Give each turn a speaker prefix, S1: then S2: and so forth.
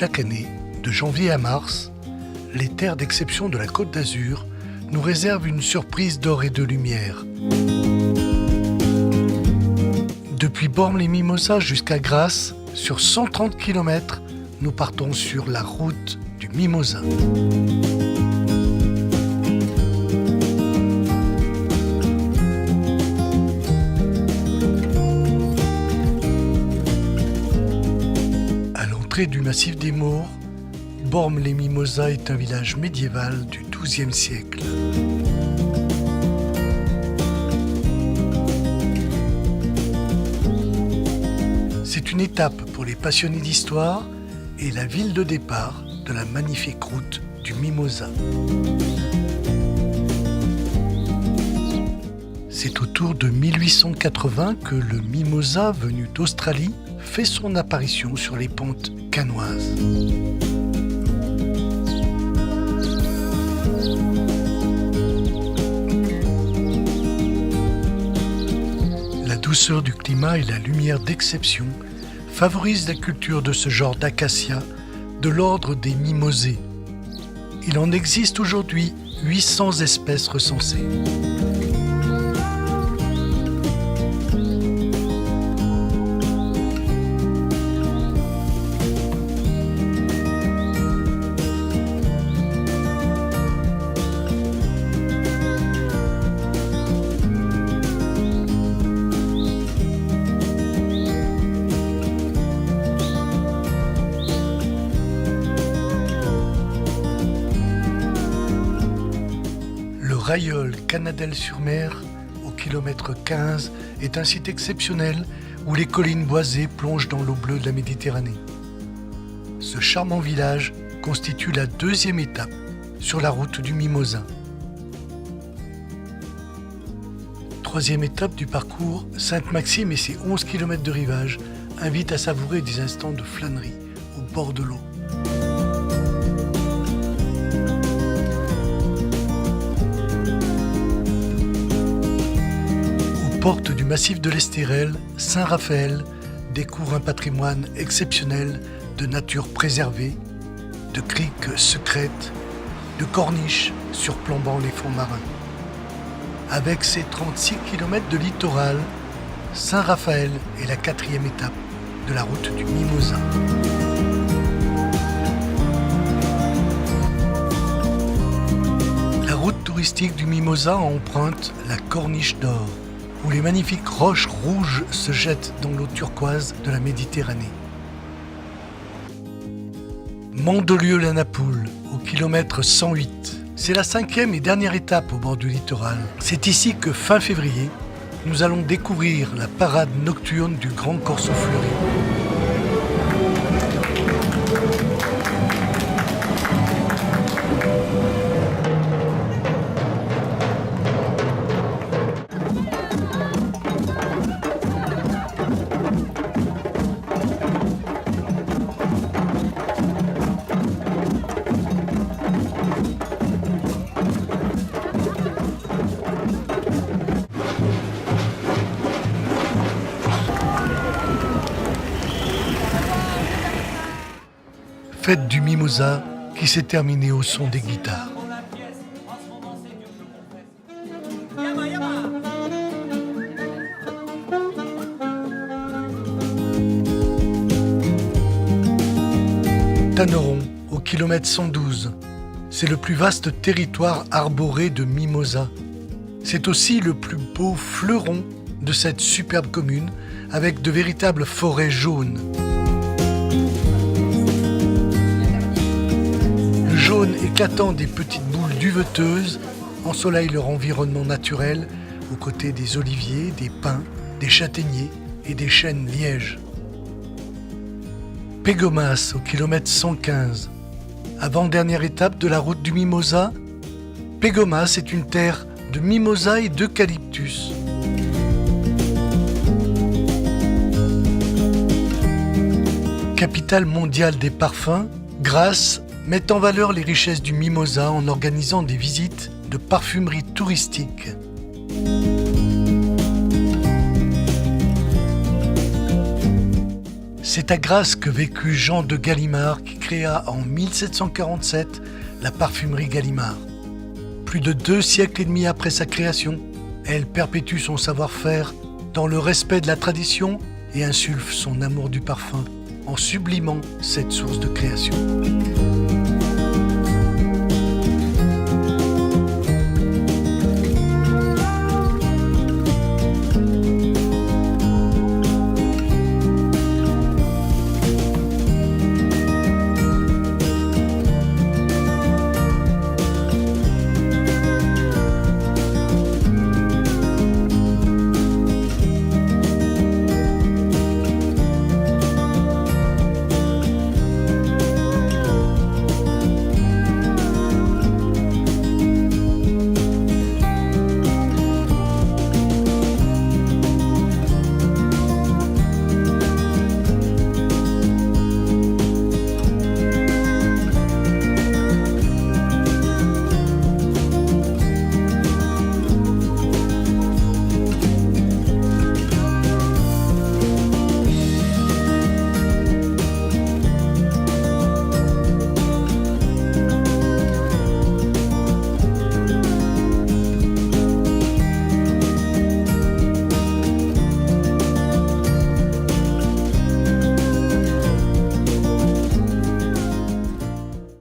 S1: Chaque année, de janvier à mars, les terres d'exception de la Côte d'Azur nous réservent une surprise d'or et de lumière. Depuis Bormes-les-Mimosas jusqu'à Grasse, sur 130 km, nous partons sur la route du Mimosa. À l'entrée du massif des Maures, Bormes-les-Mimosas est un village médiéval du XIIe siècle. C'est une étape pour les passionnés d'histoire et la ville de départ de la magnifique route du Mimosa. C'est autour de 1880 que le Mimosa, venu d'Australie, fait son apparition sur les pentes cannoises. La douceur du climat et la lumière d'exception favorisent la culture de ce genre d'acacia de l'ordre des mimosées. Il en existe aujourd'hui 800 espèces recensées. Le Railleul Canadelle-sur-Mer, au kilomètre 15, est un site exceptionnel où les collines boisées plongent dans l'eau bleue de la Méditerranée. Ce charmant village constitue la deuxième étape sur la route du Mimosa. Troisième étape du parcours, Sainte-Maxime et ses 11 km de rivage invitent à savourer des instants de flânerie au bord de l'eau. Porte du massif de l'Estérel, Saint-Raphaël découvre un patrimoine exceptionnel de nature préservée, de criques secrètes, de corniches surplombant les fonds marins. Avec ses 36 km de littoral, Saint-Raphaël est la quatrième étape de la route du Mimosa. La route touristique du Mimosa emprunte la Corniche d'Or, où les magnifiques roches rouges se jettent dans l'eau turquoise de la Méditerranée. Mandelieu-la-Napoule, au kilomètre 108. C'est la cinquième et dernière étape au bord du littoral. C'est ici que, fin février, nous allons découvrir la parade nocturne du Grand Corso Fleuri. Fête du Mimosa qui s'est terminée au son des guitares. Tanneron, au kilomètre 112. C'est le plus vaste territoire arboré de Mimosa. C'est aussi le plus beau fleuron de cette superbe commune, avec de véritables forêts jaunes. Le jaune éclatant des petites boules duveteuses ensoleille leur environnement naturel aux côtés des oliviers, des pins, des châtaigniers et des chênes lièges. Pégomas au kilomètre 115. Avant-dernière étape de la route du Mimosa, Pégomas est une terre de mimosa et d'eucalyptus. Capitale mondiale des parfums, Grasse met en valeur les richesses du Mimosa en organisant des visites de parfumerie touristique. C'est à Grasse que vécut Jean de Gallimard qui créa en 1747 la parfumerie Gallimard. Plus de 2 siècles et demi après sa création, elle perpétue son savoir-faire dans le respect de la tradition et insuffle son amour du parfum en sublimant cette source de création.